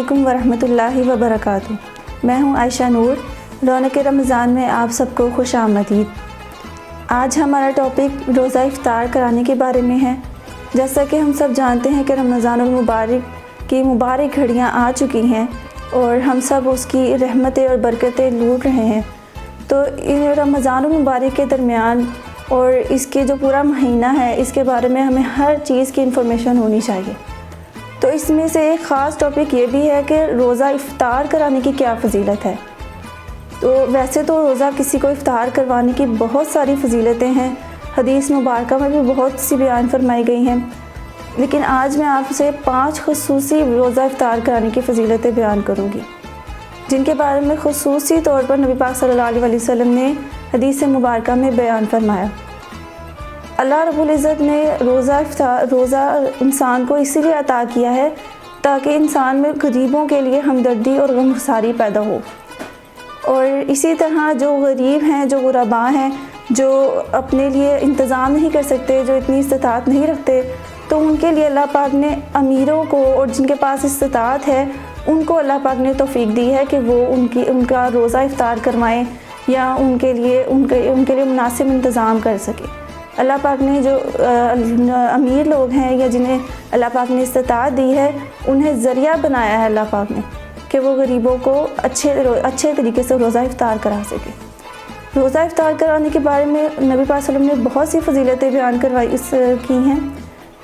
علیکم ورحمۃ اللہ وبرکاتہ۔ میں ہوں عائشہ نور۔ رونق رمضان میں آپ سب کو خوش آمدید۔ آج ہمارا ٹاپک روزہ افطار کرانے کے بارے میں ہے۔ جیسا کہ ہم سب جانتے ہیں کہ رمضان المبارک کی مبارک گھڑیاں آ چکی ہیں اور ہم سب اس کی رحمتیں اور برکتیں لوٹ رہے ہیں۔ تو رمضان المبارک کے درمیان اور اس کے جو پورا مہینہ ہے اس کے بارے میں ہمیں ہر چیز کی انفارمیشن ہونی چاہیے۔ تو اس میں سے ایک خاص ٹاپک یہ بھی ہے کہ روزہ افطار کرانے کی کیا فضیلت ہے۔ تو ویسے تو روزہ کسی کو افطار کروانے کی بہت ساری فضیلتیں ہیں، حدیث مبارکہ میں بھی بہت سی بیان فرمائی گئی ہیں، لیکن آج میں آپ سے 5 خصوصی روزہ افطار کرانے کی فضیلتیں بیان کروں گی، جن کے بارے میں خصوصی طور پر نبی پاک صلی اللہ علیہ وسلم نے حدیث مبارکہ میں بیان فرمایا۔ اللہ رب العزت نے روزہ انسان کو اسی لیے عطا کیا ہے تاکہ انسان میں غریبوں کے لیے ہمدردی اور غمگساری پیدا ہو، اور اسی طرح جو غریب ہیں، جو غرباء ہیں، جو اپنے لیے انتظام نہیں کر سکتے، جو اتنی استطاعت نہیں رکھتے، تو ان کے لیے اللہ پاک نے امیروں کو اور جن کے پاس استطاعت ہے ان کو اللہ پاک نے توفیق دی ہے کہ وہ ان کا روزہ افطار کروائیں یا ان کے لیے مناسب انتظام کر سکے۔ اللہ پاک نے جو امیر لوگ ہیں یا جنہیں اللہ پاک نے استطاعت دی ہے انہیں ذریعہ بنایا ہے اللہ پاک نے کہ وہ غریبوں کو اچھے طریقے سے روزہ افطار کرا سکے۔ روزہ افطار کرانے کے بارے میں نبی پاک صلی اللہ علیہ وسلم نے بہت سی فضیلتیں بیان کی ہیں،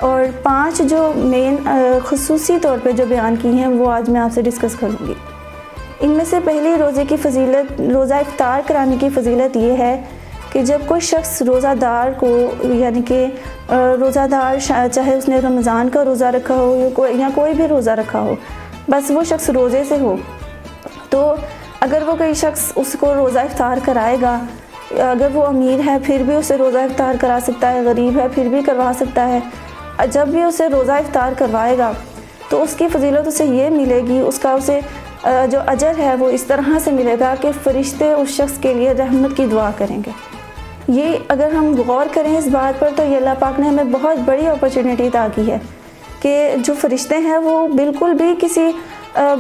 اور 5 جو مین خصوصی طور پہ جو بیان کی ہیں وہ آج میں آپ سے ڈسکس کروں گی۔ ان میں سے پہلی روزہ افطار کرانے کی فضیلت یہ ہے کہ جب کوئی شخص روزہ دار کو، یعنی کہ روزہ دار چاہے اس نے رمضان کا روزہ رکھا ہو یا کوئی بھی روزہ رکھا ہو، بس وہ شخص روزے سے ہو، تو اگر وہ کوئی شخص اس کو روزہ افطار کرائے گا، اگر وہ امیر ہے پھر بھی اسے روزہ افطار کرا سکتا ہے، غریب ہے پھر بھی کروا سکتا ہے، جب بھی اسے روزہ افطار کروائے گا تو اس کی فضیلت اسے یہ ملے گی، اسے جو اجر ہے وہ اس طرح سے ملے گا کہ فرشتے اس شخص کے لیے رحمت کی دعا کریں گے۔ یہ اگر ہم غور کریں اس بات پر تو یہ اللہ پاک نے ہمیں بہت بڑی اپرچونٹی عطا کی ہے کہ جو فرشتے ہیں وہ بالکل بھی کسی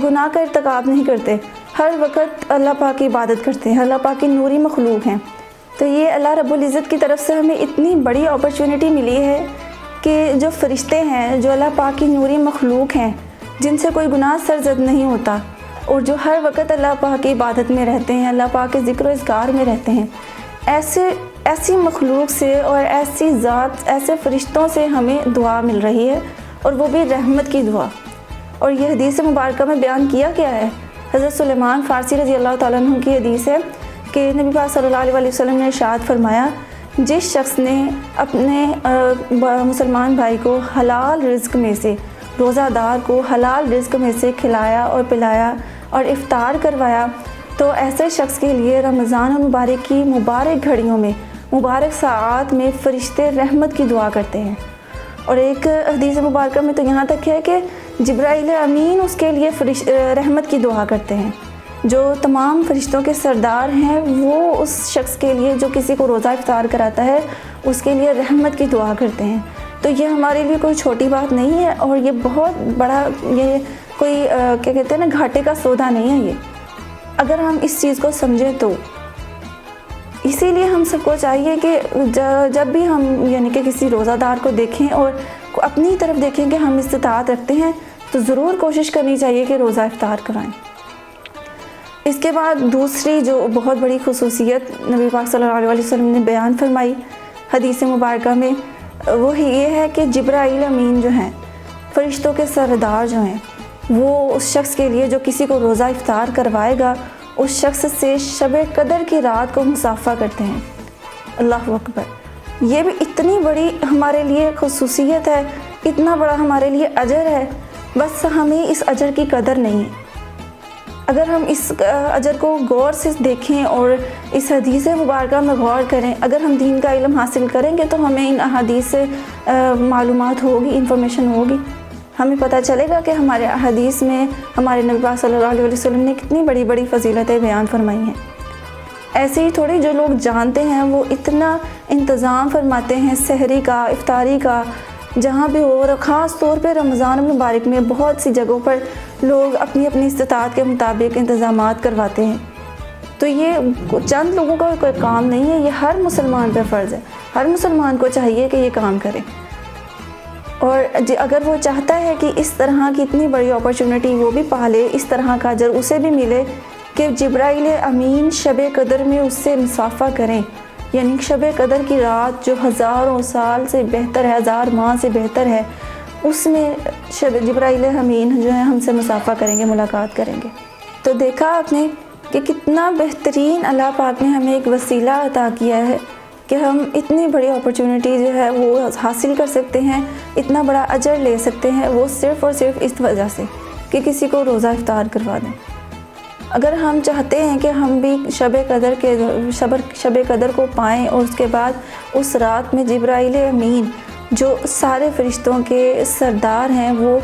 گناہ کا ارتکاب نہیں کرتے، ہر وقت اللہ پاک کی عبادت کرتے ہیں، اللہ پاک کی نوری مخلوق ہیں۔ تو یہ اللہ رب العزت کی طرف سے ہمیں اتنی بڑی اپرچونٹی ملی ہے کہ جو فرشتے ہیں، جو اللہ پاک کی نوری مخلوق ہیں، جن سے کوئی گناہ سرزد نہیں ہوتا اور جو ہر وقت اللہ پاک کی عبادت میں رہتے ہیں، اللہ پاک کے ذکر و اذکار میں رہتے ہیں، ایسی مخلوق سے اور ایسی ذات، ایسے فرشتوں سے ہمیں دعا مل رہی ہے، اور وہ بھی رحمت کی دعا۔ اور یہ حدیث مبارکہ میں بیان کیا گیا ہے، حضرت سلیمان فارسی رضی اللہ تعالیٰ عنہ کی حدیث ہے کہ نبی پاک صلی اللہ علیہ وسلم نے ارشاد فرمایا، جس شخص نے اپنے مسلمان بھائی کو حلال رزق میں سے، روزہ دار کو حلال رزق میں سے کھلایا اور پلایا اور افطار کروایا، تو ایسے شخص کے لیے رمضان المبارک کی مبارک گھڑیوں میں، مبارک ساعات میں فرشتے رحمت کی دعا کرتے ہیں۔ اور ایک حدیث مبارکہ میں تو یہاں تک ہے کہ جبرائیل امین اس کے لیے رحمت کی دعا کرتے ہیں۔ جو تمام فرشتوں کے سردار ہیں وہ اس شخص کے لیے جو کسی کو روزہ افطار کراتا ہے اس کے لیے رحمت کی دعا کرتے ہیں۔ تو یہ ہمارے لیے کوئی چھوٹی بات نہیں ہے، اور یہ بہت بڑا، یہ کوئی کیا کہتے ہیں نا، گھاٹے کا سودا نہیں ہے یہ، اگر ہم اس چیز کو سمجھیں تو۔ اسی لیے ہم سب کو چاہیے کہ جب بھی ہم یعنی کہ کسی روزہ دار کو دیکھیں اور اپنی طرف دیکھیں کہ ہم استطاعت رکھتے ہیں تو ضرور کوشش کرنی چاہیے کہ روزہ افطار کرائیں۔ اس کے بعد دوسری جو بہت بڑی خصوصیت نبی پاک صلی اللہ علیہ وسلم نے بیان فرمائی حدیث مبارکہ میں، وہ یہ ہے کہ جبرائیل امین جو ہیں، فرشتوں کے سردار جو ہیں، وہ اس شخص کے لیے جو کسی کو روزہ افطار کروائے گا اس شخص سے شب قدر کی رات کو مصافحہ کرتے ہیں۔ اللہ اکبر! یہ بھی اتنی بڑی ہمارے لیے خصوصیت ہے، اتنا بڑا ہمارے لیے اجر ہے، بس ہمیں اس اجر کی قدر نہیں ہے۔ اگر ہم اس اجر کو غور سے دیکھیں اور اس حدیث مبارکہ میں غور کریں، اگر ہم دین کا علم حاصل کریں گے تو ہمیں ان احادیث سے معلومات ہوگی، انفارمیشن ہوگی، ہمیں پتہ چلے گا کہ ہمارے احادیث میں ہمارے نبی پاک صلی اللہ علیہ وسلم نے کتنی بڑی بڑی فضیلتیں بیان فرمائی ہیں۔ ایسے ہی تھوڑی جو لوگ جانتے ہیں وہ اتنا انتظام فرماتے ہیں سحری کا، افطاری کا، جہاں بھی ہو، اور خاص طور پہ رمضان المبارک میں بہت سی جگہوں پر لوگ اپنی اپنی استطاعت کے مطابق انتظامات کرواتے ہیں. تو یہ چند لوگوں کا کوئی کام نہیں ہے، یہ ہر مسلمان پہ فرض ہے. ہر مسلمان کو چاہیے کہ یہ کام کرے. اور اگر وہ چاہتا ہے کہ اس طرح کی اتنی بڑی اپرچونٹی وہ بھی پالے، اس طرح کا اجر اسے بھی ملے کہ جبرائیل امین شب قدر میں اس سے مصافحہ کریں، یعنی شب قدر کی رات جو ہزاروں سال سے بہتر ہے، 1000 ماہ سے بہتر ہے، اس میں جبرائیل امین جو ہے ہم سے مصافحہ کریں گے، ملاقات کریں گے. تو دیکھا آپ نے کہ کتنا بہترین اللہ پاک نے ہمیں ایک وسیلہ عطا کیا ہے کہ ہم اتنی بڑی اپرچونٹی جو ہے وہ حاصل کر سکتے ہیں، اتنا بڑا اجر لے سکتے ہیں، وہ صرف اور صرف اس وجہ سے کہ کسی کو روزہ افطار کروا دیں. اگر ہم چاہتے ہیں کہ ہم بھی شب قدر کو پائیں اور اس کے بعد اس رات میں جبرائیل امین جو سارے فرشتوں کے سردار ہیں وہ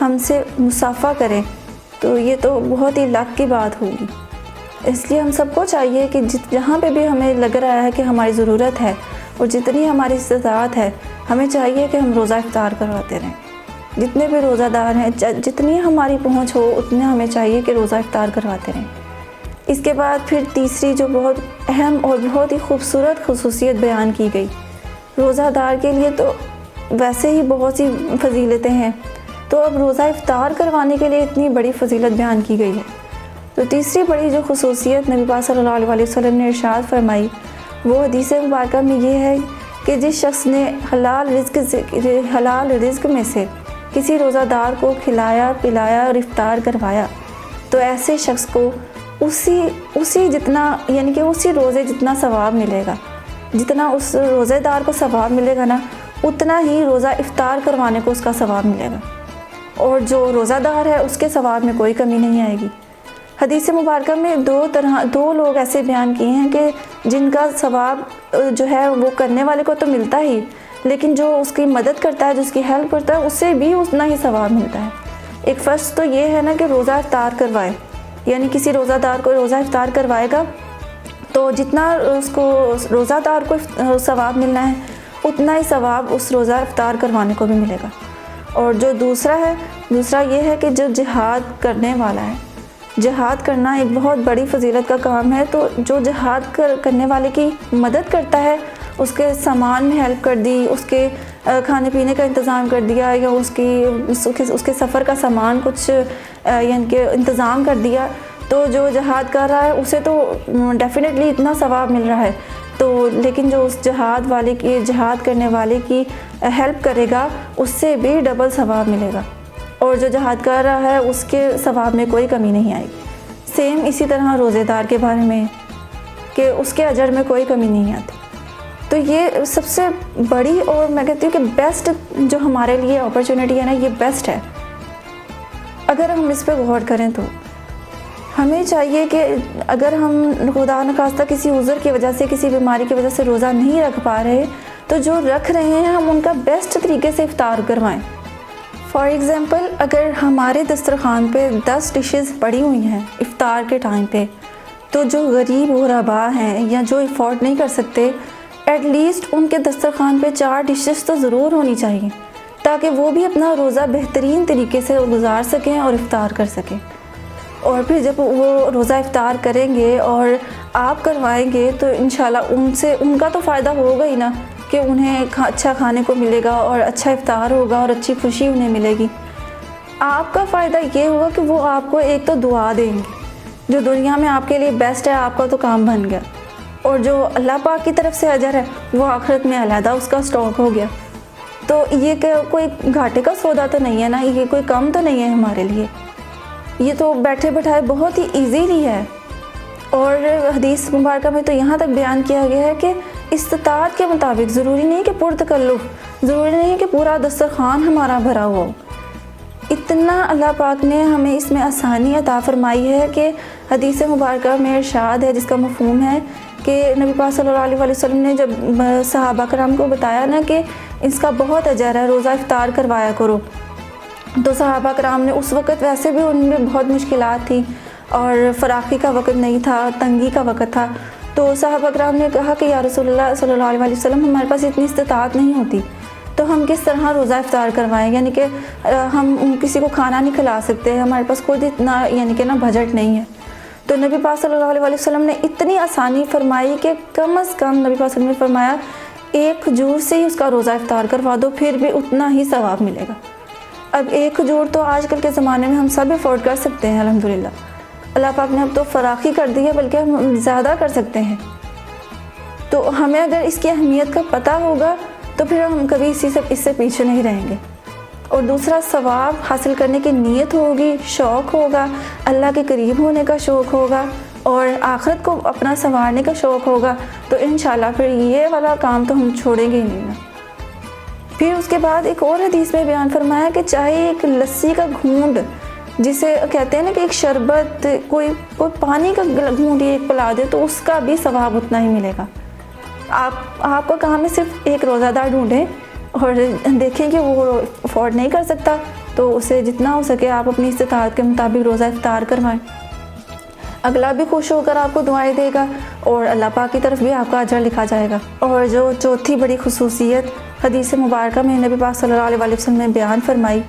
ہم سے مصافحہ کریں، تو یہ تو بہت ہی لک کی بات ہوگی. اس لیے ہم سب کو چاہیے کہ جہاں پہ بھی ہمیں لگ رہا ہے کہ ہماری ضرورت ہے اور جتنی ہماری استطاعت ہے، ہمیں چاہیے کہ ہم روزہ افطار کرواتے رہیں. جتنے بھی روزہ دار ہیں، جتنی ہماری پہنچ ہو اتنے ہمیں چاہیے کہ روزہ افطار کرواتے رہیں. اس کے بعد پھر تیسری جو بہت اہم اور بہت ہی خوبصورت خصوصیت بیان کی گئی، روزہ دار کے لیے تو ویسے ہی بہت سی فضیلتیں ہیں، تو اب روزہ افطار کروانے کے لیے اتنی بڑی فضیلت بیان کی گئی ہے. تو تیسری بڑی جو خصوصیت نبی پاک صلی اللہ علیہ وسلم نے ارشاد فرمائی وہ حدیث مبارکہ میں یہ ہے کہ جس شخص نے حلال رزق میں سے کسی روزہ دار کو کھلایا پلایا اور افطار کروایا، تو ایسے شخص کو اسی جتنا، یعنی کہ اسی روزے جتنا ثواب ملے گا، جتنا اس روزے دار کو ثواب ملے گا نا، اتنا ہی روزہ افطار کروانے کو اس کا ثواب ملے گا. اور جو روزہ دار ہے اس کے ثواب میں کوئی کمی نہیں آئے گی. حدیث مبارکہ میں دو لوگ ایسے بیان کیے ہیں کہ جن کا ثواب جو ہے وہ کرنے والے کو تو ملتا ہی، لیکن جو اس کی مدد کرتا ہے، جو اس کی ہیلپ کرتا ہے، اس سے بھی اتنا ہی ثواب ملتا ہے. ایک فرض تو یہ ہے نا کہ روزہ افطار کروائے، یعنی کسی روزہ دار کو روزہ افطار کروائے گا تو جتنا اس کو روزہ دار کو ثواب ملنا ہے اتنا ہی ثواب اس روزہ افطار کروانے کو بھی ملے گا. اور جو دوسرا یہ ہے کہ جو جہاد کرنے والا ہے، جہاد کرنا ایک بہت بڑی فضیلت کا کام ہے. تو جو جہاد کرنے والے کی مدد کرتا ہے، اس کے سامان میں ہیلپ کر دی، اس کے کھانے پینے کا انتظام کر دیا، یا اس کے سفر کا سامان کچھ یعنی کہ انتظام کر دیا، تو جو جہاد کر رہا ہے اسے تو ڈیفینیٹلی اتنا ثواب مل رہا ہے. تو لیکن جو اس جہاد کرنے والے کی ہیلپ کرے گا اس سے بھی ڈبل ثواب ملے گا، اور جو جہاد کر رہا ہے اس کے ثواب میں کوئی کمی نہیں آئے گی. سیم اسی طرح روزے دار کے بارے میں کہ اس کے اجر میں کوئی کمی نہیں آتی. تو یہ سب سے بڑی اور میں کہتی ہوں کہ بیسٹ جو ہمارے لیے اپرچونٹی ہے نا، یہ بیسٹ ہے. اگر ہم اس پہ غور کریں تو ہمیں چاہیے کہ اگر ہم خدا نخواستہ کسی عذر کی وجہ سے، کسی بیماری کی وجہ سے روزہ نہیں رکھ پا رہے، تو جو رکھ رہے ہیں ہم ان کا بیسٹ طریقے سے افطار کروائیں. فار ایگزامپل، اگر ہمارے دسترخوان پہ 10 ڈشز پڑی ہوئی ہیں افطار کے ٹائم پہ، تو جو غریب غربا ہیں یا جو افورڈ نہیں کر سکتے، ایٹ لیسٹ ان کے دسترخوان پہ 4 ڈشز تو ضرور ہونی چاہیے، تاکہ وہ بھی اپنا روزہ بہترین طریقے سے گزار سکیں اور افطار کر سکیں. اور پھر جب وہ روزہ افطار کریں گے اور آپ کروائیں گے تو انشاءاللہ ان کا تو فائدہ ہوگا ہی نا، کہ انہیں اچھا کھانے کو ملے گا اور اچھا افطار ہوگا اور اچھی خوشی انہیں ملے گی. آپ کا فائدہ یہ ہوگا کہ وہ آپ کو ایک تو دعا دیں گے، جو دنیا میں آپ کے لیے بیسٹ ہے، آپ کا تو کام بن گیا، اور جو اللہ پاک کی طرف سے اجر ہے وہ آخرت میں علیحدہ اس کا سٹاک ہو گیا. تو یہ کہ کوئی گھاٹے کا سودا تو نہیں ہے نا، یہ کوئی کم تو نہیں ہے ہمارے لیے، یہ تو بیٹھے بٹھائے بہت ہی ایزیلی ہے. اور حدیث مبارکہ میں تو یہاں تک بیان کیا گیا ہے کہ استطاعت کے مطابق، ضروری نہیں کہ پرتکلف، ضروری نہیں کہ پورا دسترخوان ہمارا بھرا ہوا ہو. اتنا اللہ پاک نے ہمیں اس میں آسانی عطا فرمائی ہے کہ حدیث مبارکہ میں ارشاد ہے، جس کا مفہوم ہے کہ نبی پاک صلی اللہ علیہ وسلم نے جب صحابہ کرام کو بتایا نا کہ اس کا بہت اجر ہے، روزہ افطار کروایا کرو، تو صحابہ کرام نے اس وقت ویسے بھی ان میں بہت مشکلات تھیں اور فراخی کا وقت نہیں تھا، تنگی کا وقت تھا. تو صحابہ کرام نے کہا کہ یا رسول اللہ صلی اللہ علیہ وسلم، ہمارے پاس اتنی استطاعت نہیں ہوتی، تو ہم کس طرح روزہ افطار کروائیں؟ یعنی کہ ہم کسی کو کھانا نہیں کھلا سکتے، ہمارے پاس خود اتنا یعنی کہ بجٹ نہیں ہے۔ تو نبی پاک صلی اللہ علیہ وسلم نے اتنی آسانی فرمائی کہ کم از کم نبی پاک صلی اللہ علیہ وسلم نے فرمایا ایک کھجور سے ہی اس کا روزہ افطار کروا دو، پھر بھی اتنا ہی ثواب ملے گا۔ اب ایک کھجور تو آج کل کے زمانے میں ہم سب افورڈ کر سکتے ہیں الحمدللہ، اللہ پاک نے اب تو فراخی کر دی ہے، بلکہ ہم زیادہ کر سکتے ہیں۔ تو ہمیں اگر اس کی اہمیت کا پتہ ہوگا تو پھر ہم کبھی اس سے پیچھے نہیں رہیں گے۔ اور دوسرا، ثواب حاصل کرنے کی نیت ہوگی، شوق ہوگا، اللہ کے قریب ہونے کا شوق ہوگا اور آخرت کو اپنا سنوارنے کا شوق ہوگا، تو انشاءاللہ پھر یہ والا کام تو ہم چھوڑیں گے ہی نہیں نا۔ پھر اس کے بعد ایک اور حدیث میں بیان فرمایا کہ چاہے ایک لسی کا گھونٹ، جسے کہتے ہیں نا کہ ایک شربت، کوئی پانی کا گھونٹ ایک پلا دے تو اس کا بھی ثواب اتنا ہی ملے گا۔ آپ کا کام ہے صرف ایک روزہ دار ڈھونڈیں اور دیکھیں کہ وہ افورڈ نہیں کر سکتا تو اسے جتنا ہو سکے آپ اپنی استطاعت کے مطابق روزہ افطار کروائیں۔ اگلا بھی خوش ہو کر آپ کو دعائیں دے گا اور اللہ پاک کی طرف بھی آپ کا اجر لکھا جائے گا۔ اور جو چوتھی بڑی خصوصیت حدیث مبارکہ میں نبی پاک صلی اللہ علیہ وسلم نے بیان فرمائی،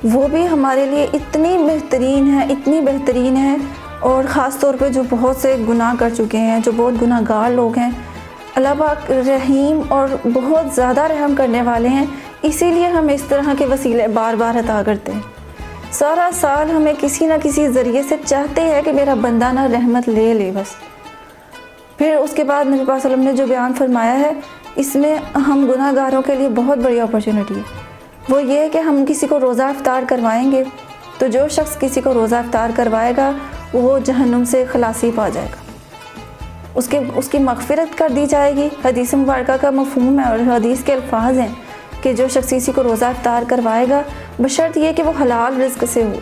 وہ بھی ہمارے لیے اتنی بہترین ہے اور خاص طور پہ جو بہت سے گناہ کر چکے ہیں، جو بہت گناہ گار لوگ ہیں، اللہ پاک رحیم اور بہت زیادہ رحم کرنے والے ہیں، اسی لیے ہمیں اس طرح کے وسیلے بار بار عطا کرتے ہیں۔ سارا سال ہمیں کسی نہ کسی ذریعے سے چاہتے ہیں کہ میرا بندہ نہ رحمت لے بس۔ پھر اس کے بعد نبی پاک صلی اللہ علیہ وسلم نے جو بیان فرمایا ہے، اس میں ہم گناہ گاروں کے لیے بہت بڑی اپرچونٹی ہے۔ وہ یہ ہے کہ ہم کسی کو روزہ افطار کروائیں گے تو جو شخص کسی کو روزہ افطار کروائے گا وہ جہنم سے خلاصی پا جائے گا، اس کی مغفرت کر دی جائے گی۔ حدیث مبارکہ کا مفہوم ہے اور حدیث کے الفاظ ہیں کہ جو شخص کسی کو روزہ افطار کروائے گا بشرط یہ کہ وہ حلال رزق سے ہو،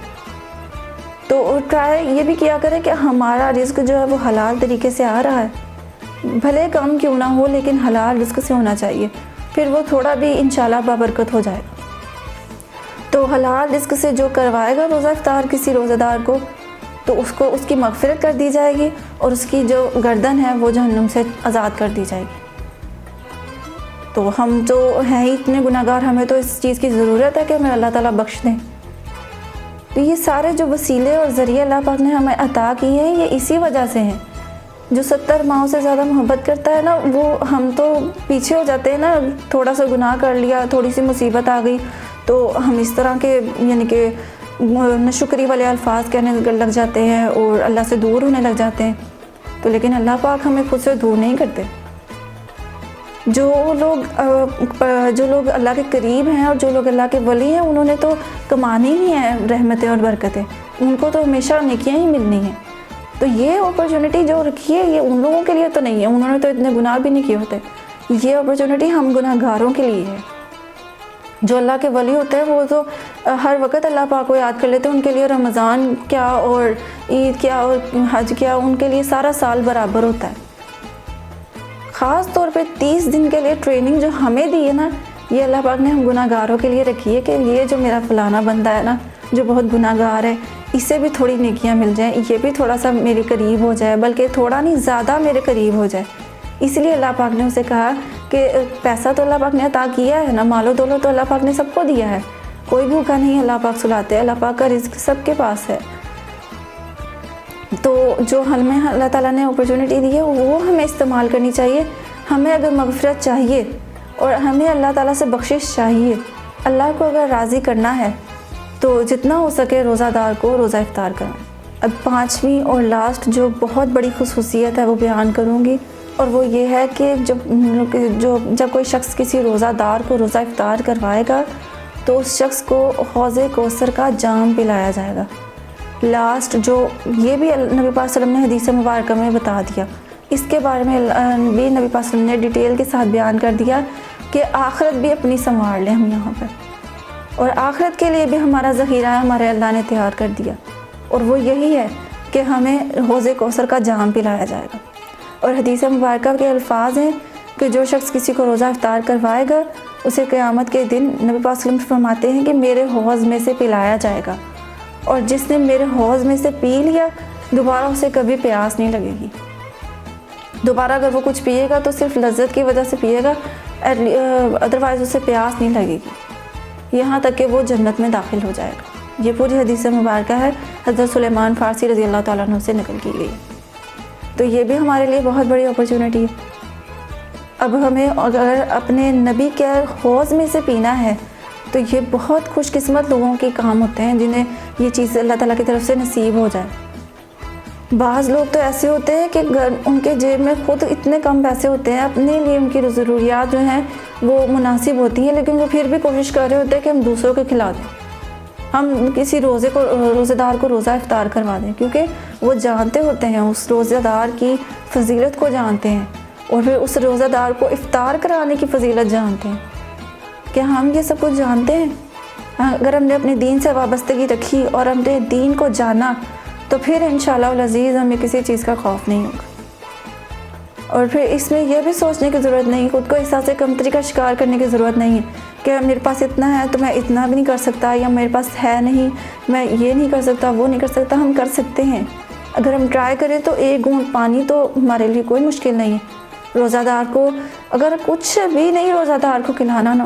تو ٹرائی یہ بھی کیا کرے کہ ہمارا رزق جو ہے وہ حلال طریقے سے آ رہا ہے، بھلے کم کیوں نہ ہو لیکن حلال رزق سے ہونا چاہیے، پھر وہ تھوڑا بھی انشاءاللہ بابرکت ہو جائے گا۔ تو حلال رزق سے جو کروائے گا روزہ افطار کسی روزہ دار کو، تو اس کی مغفرت کر دی جائے گی اور اس کی جو گردن ہے وہ جہنم سے آزاد کر دی جائے گی۔ تو ہم جو ہیں اتنے گناہ گار، ہمیں تو اس چیز کی ضرورت ہے کہ ہمیں اللہ تعالیٰ بخش دیں۔ تو یہ سارے جو وسیلے اور ذریعے اللہ پاک نے ہمیں عطا کیے ہیں، یہ اسی وجہ سے ہیں۔ جو 70 ماؤں سے زیادہ محبت کرتا ہے نا، وہ ہم تو پیچھے ہو جاتے ہیں نا، تھوڑا سا گناہ کر لیا، تھوڑی سی مصیبت آ گئی تو ہم اس طرح کے یعنی کہ ناشکری والے الفاظ کہنے لگ جاتے ہیں اور اللہ سے دور ہونے لگ جاتے ہیں۔ تو لیکن اللہ پاک ہمیں خود سے دور نہیں کرتے۔ جو لوگ اللہ کے قریب ہیں اور جو لوگ اللہ کے ولی ہیں، انہوں نے تو کمانی ہی ہیں رحمتیں اور برکتیں، ان کو تو ہمیشہ نیکیاں ہی ملنی ہیں۔ تو یہ اپرچونٹی جو رکھی ہے یہ ان لوگوں کے لیے تو نہیں ہے، انہوں نے تو اتنے گناہ بھی نہیں کیے ہوتے۔ یہ اپرچونٹی ہم گناہ گاروں کے لیے ہے۔ جو اللہ کے ولی ہوتے ہیں وہ تو ہر وقت اللہ پاک کو یاد کر لیتے ہیں، ان کے لیے رمضان کیا اور عید کیا اور حج کیا، ان کے لیے سارا سال برابر ہوتا ہے۔ خاص طور پہ 30 دن کے لیے ٹریننگ جو ہمیں دی ہے نا، یہ اللہ پاک نے ہم گناہ گاروں کے لیے رکھی ہے کہ یہ جو میرا فلانا بندہ ہے نا جو بہت گناہ گار ہے، اسے بھی تھوڑی نیکیاں مل جائیں، یہ بھی تھوڑا سا میرے قریب ہو جائے، بلکہ تھوڑا نہیں زیادہ میرے قریب ہو جائے۔ اس لیے اللہ پاک نے اسے کہا کہ پیسہ تو اللہ پاک نے عطا کیا ہے نا، مال و دولت تو اللہ پاک نے سب کو دیا ہے، کوئی بھوکا نہیں اللہ پاک سلاتے، اللہ پاک کا رزق سب کے پاس ہے۔ تو جو ہمیں اللہ تعالیٰ نے اپرچونٹی دی ہے وہ ہمیں استعمال کرنی چاہیے۔ ہمیں اگر مغفرت چاہیے اور ہمیں اللہ تعالیٰ سے بخشش چاہیے، اللہ کو اگر راضی کرنا ہے تو جتنا ہو سکے روزہ دار کو روزہ افطار کریں۔ اب 5ویں اور لاسٹ جو بہت بڑی خصوصیت ہے وہ بیان کروں گی، اور وہ یہ ہے کہ جب کوئی شخص کسی روزہ دار کو روزہ افطار کروائے گا تو اس شخص کو حوض کوثر کا جام پلایا جائے گا۔ لاسٹ جو یہ بھی نبی پاک صلی اللہ علیہ وسلم نے حدیث مبارکہ میں بتا دیا، اس کے بارے میں بھی نبی پاک صلی اللہ علیہ وسلم نے ڈیٹیل کے ساتھ بیان کر دیا کہ آخرت بھی اپنی سنوار لیں ہم یہاں پر، اور آخرت کے لیے بھی ہمارا ذخیرہ ہمارے اللہ نے تیار کر دیا، اور وہ یہی ہے کہ ہمیں حوض کوثر کا جام پلایا جائے گا۔ اور حدیث مبارکہ کے الفاظ ہیں کہ جو شخص کسی کو روزہ افطار کروائے گا اسے قیامت کے دن نبی پاک صلی اللہ علیہ وسلم فرماتے ہیں کہ میرے حوض میں سے پلایا جائے گا، اور جس نے میرے حوض میں سے پی لیا دوبارہ اسے کبھی پیاس نہیں لگے گی۔ دوبارہ اگر وہ کچھ پیے گا تو صرف لذت کی وجہ سے پیے گا، ادروائز اسے پیاس نہیں لگے گی، یہاں تک کہ وہ جنت میں داخل ہو جائے گا۔ یہ پوری حدیث مبارکہ ہے، حضرت سلیمان فارسی رضی اللہ تعالیٰ عنہ سے نقل کی گئی۔ تو یہ بھی ہمارے لیے بہت بڑی اپرچونٹی ہے۔ اب ہمیں اگر اپنے نبی کے حوض میں سے پینا ہے تو یہ بہت خوش قسمت لوگوں کے کام ہوتے ہیں جنہیں یہ چیز اللہ تعالیٰ کی طرف سے نصیب ہو جائے۔ بعض لوگ تو ایسے ہوتے ہیں کہ ان کے جیب میں خود اتنے کم پیسے ہوتے ہیں، اپنے لیے ان کی ضروریات جو ہیں وہ مناسب ہوتی ہیں، لیکن وہ پھر بھی کوشش کر رہے ہوتے ہیں کہ ہم دوسروں کو کھلا دیں، ہم کسی روزے دار کو روزہ افطار کروا دیں، کیونکہ وہ جانتے ہوتے ہیں، اس روزہ دار کی فضیلت کو جانتے ہیں، اور پھر اس روزہ دار کو افطار کرانے کی فضیلت جانتے ہیں۔ کیا ہم یہ سب کچھ جانتے ہیں؟ اگر ہم نے اپنے دین سے وابستگی رکھی اور ہم نے دین کو جانا تو پھر انشاءاللہ العزیز ہمیں کسی چیز کا خوف نہیں ہوگا۔ اور پھر اس میں یہ بھی سوچنے کی ضرورت نہیں، خود کو احساس کمتری کا شکار کرنے کی ضرورت نہیں ہے کہ میرے پاس اتنا ہے تو میں اتنا بھی نہیں کر سکتا، یا میرے پاس ہے نہیں میں یہ نہیں کر سکتا، وہ نہیں کر سکتا۔ ہم کر سکتے ہیں، اگر ہم ٹرائی کریں تو ایک گھونٹ پانی تو ہمارے لیے کوئی مشکل نہیں ہے۔ روزہ دار کو اگر کچھ بھی نہیں روزہ دار کو کھلانا نا،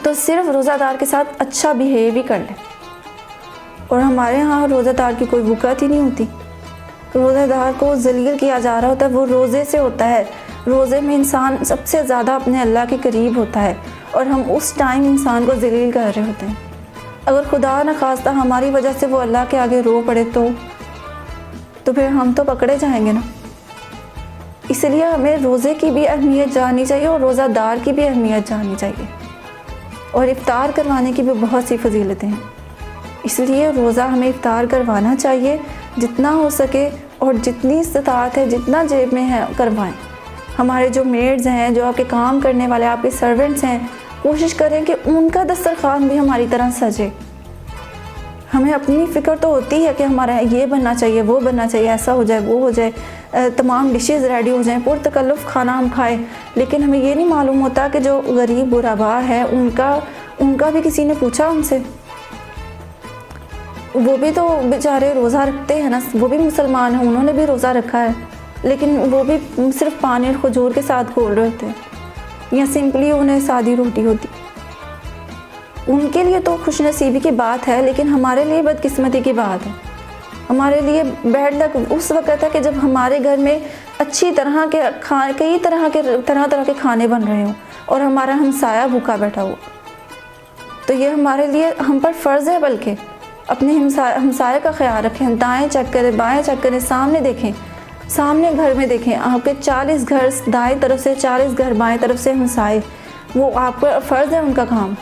تو صرف روزہ دار کے ساتھ اچھا بیہیو ہی کر لیں۔ اور ہمارے ہاں روزہ دار کی کوئی وقت ہی نہیں ہوتی، روزہ دار کو ذلیل کیا جا رہا ہوتا ہے۔ وہ روزے سے ہوتا ہے، روزے میں انسان سب سے زیادہ اپنے اللہ کے قریب ہوتا ہے، اور ہم اس ٹائم انسان کو ذلیل کر رہے ہوتے ہیں۔ اگر خدا نخواستہ ہماری وجہ سے وہ اللہ کے آگے رو پڑے تو پھر ہم تو پکڑے جائیں گے نا۔ اس لیے ہمیں روزے کی بھی اہمیت جاننی چاہیے اور روزہ دار کی بھی اہمیت جاننی چاہیے، اور افطار کروانے کی بھی بہت سی فضیلتیں ہیں۔ اس لیے روزہ ہمیں افطار کروانا چاہیے، جتنا ہو سکے اور جتنی استطاعت ہے، جتنا جیب میں ہے کروائیں۔ ہمارے جو میڈز ہیں، جو آپ کے کام کرنے والے آپ کے سرونٹس ہیں، کوشش کریں کہ ان کا دسترخوان بھی ہماری طرح سجے۔ ہمیں اپنی فکر تو ہوتی ہے کہ ہمارا یہ بننا چاہیے، وہ بننا چاہیے، ایسا ہو جائے، وہ ہو جائے، تمام ڈشز ریڈی ہو جائیں، پرتکلف کھانا ہم کھائیں، لیکن ہمیں یہ نہیں معلوم ہوتا کہ جو غریب غربا ہے ان کا بھی کسی نے پوچھا ان سے؟ وہ بھی تو بیچارے روزہ رکھتے ہیں نا، وہ بھی مسلمان ہیں، انہوں نے بھی روزہ رکھا ہے، لیکن وہ بھی صرف پانی اور کھجور کے ساتھ کھول رہے ہوتے ہیں، یا سمپلی انہیں سادی روٹی ہوتی۔ ان کے لیے تو خوش نصیبی کی بات ہے، لیکن ہمارے لیے بدقسمتی کی بات ہے۔ ہمارے لیے بیڈ لک اس وقت ہے کہ جب ہمارے گھر میں اچھی طرح کے کئی طرح کے کھانے بن رہے ہوں اور ہمارا ہمسایہ بھوکا بیٹھا ہو، تو یہ ہمارے لیے ہم پر فرض ہے، بلکہ اپنے ہمسائے کا خیال رکھیں، دائیں چیک کریں، بائیں چیک کریں، سامنے دیکھیں، سامنے گھر میں دیکھیں، آپ کے 40 گھر دائیں طرف سے، 40 گھر بائیں طرف سے ہمسائے، وہ آپ پر فرض ہے، ان کا کام،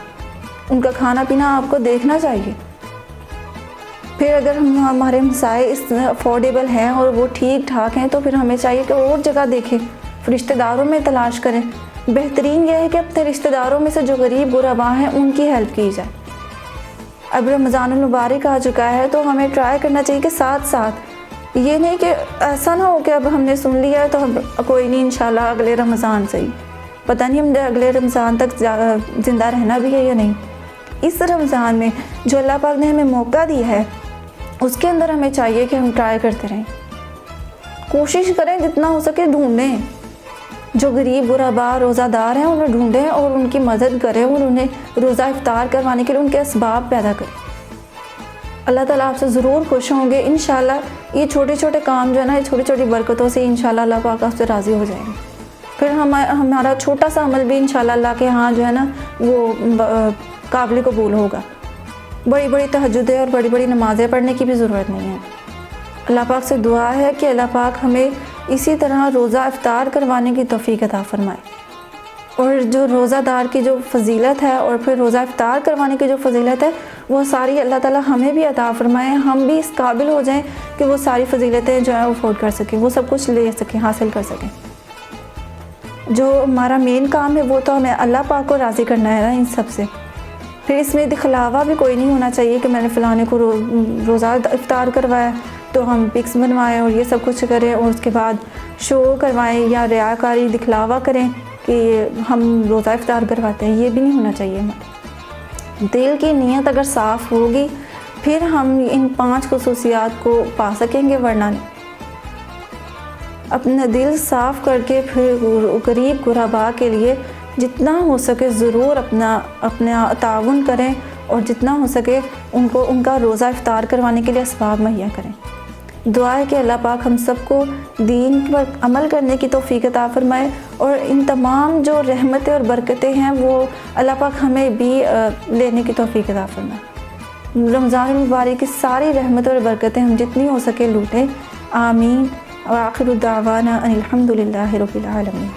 ان کا کھانا پینا آپ کو دیکھنا چاہیے۔ پھر اگر ہمارے ہمسائے افورڈیبل ہیں اور وہ ٹھیک ٹھاک ہیں تو پھر ہمیں چاہیے کہ اور جگہ دیکھیں، رشتہ داروں میں تلاش کریں۔ بہترین یہ ہے کہ اپنے رشتہ داروں میں سے جو غریب غربا ہیں ان کی ہیلپ کی جائے۔ اب رمضان المبارک آ چکا ہے تو ہمیں ٹرائی کرنا چاہیے کہ ساتھ ساتھ یہ نہیں کہ ایسا نہ ہو کہ اب ہم نے سن لیا تو کوئی نہیں، انشاءاللہ اگلے رمضان سے ہی، پتہ نہیں ہم اگلے رمضان تک زندہ رہنا بھی ہے یا نہیں۔ اس رمضان میں جو اللہ پاک نے ہمیں موقع دی ہے اس کے اندر ہمیں چاہیے کہ ہم ٹرائی کرتے رہیں، کوشش کریں، جتنا ہو سکے ڈھونڈیں، جو غریب غربا روزہ دار ہیں انہیں ڈھونڈیں اور ان کی مدد کریں اور انہیں روزہ افطار کروانے کے لیے ان کے اسباب پیدا کریں۔ اللہ تعالیٰ آپ سے ضرور خوش ہوں گے انشاءاللہ۔ یہ چھوٹے چھوٹے کام جو ہے نا، یہ چھوٹی چھوٹی برکتوں سے انشاءاللہ اللہ پاک آپ سے راضی ہو جائیں گے۔ پھر ہمارا چھوٹا سا عمل بھی انشاءاللہ اللہ کے ہاں جو ہے نا وہ قابل قبول ہوگا۔ بڑی بڑی تہجدیں اور بڑی بڑی نمازیں پڑھنے کی بھی ضرورت نہیں ہے۔ اللہ پاک سے دعا ہے کہ اللہ پاک ہمیں اسی طرح روزہ افطار کروانے کی توفیق عطا فرمائے، اور جو روزہ دار کی جو فضیلت ہے اور پھر روزہ افطار کروانے کی جو فضیلت ہے وہ ساری اللہ تعالیٰ ہمیں بھی عطا فرمائے، ہم بھی اس قابل ہو جائیں کہ وہ ساری فضیلتیں جو ہیں افورڈ کر سکیں، وہ سب کچھ لے سکیں، حاصل کر سکیں۔ جو ہمارا مین کام ہے وہ تو ہمیں اللہ پاک کو راضی کرنا ہے نا ان سب سے۔ پھر اس میں دکھلاوا بھی کوئی نہیں ہونا چاہیے کہ میں نے فلانے کو روزہ افطار کروایا تو ہم پکس بنوائیں اور یہ سب کچھ کریں اور اس کے بعد شو کروائیں یا ریاکاری دکھلاوا کریں کہ ہم روزہ افطار کرواتے ہیں۔ یہ بھی نہیں ہونا چاہیے ہمارا۔ دل کی نیت اگر صاف ہوگی پھر ہم ان 5 خصوصیات کو پا سکیں گے، ورنہ نہیں۔ اپنا دل صاف کر کے پھر غریب غربا کے لیے جتنا ہو سکے ضرور اپنا تعاون کریں اور جتنا ہو سکے ان کا روزہ افطار کروانے کے لیے اسباب مہیا کریں۔ دعا ہے کہ اللہ پاک ہم سب کو دین پر عمل کرنے کی توفیق عطا فرمائے، اور ان تمام جو رحمتیں اور برکتیں ہیں وہ اللہ پاک ہمیں بھی لینے کی توفیق عطا فرمائے۔ رمضان المبارک کی ساری رحمتیں اور برکتیں ہم جتنی ہو سکے لوٹیں، آمین۔ وآخر دعوانا ان الحمد للہ رب العالمین۔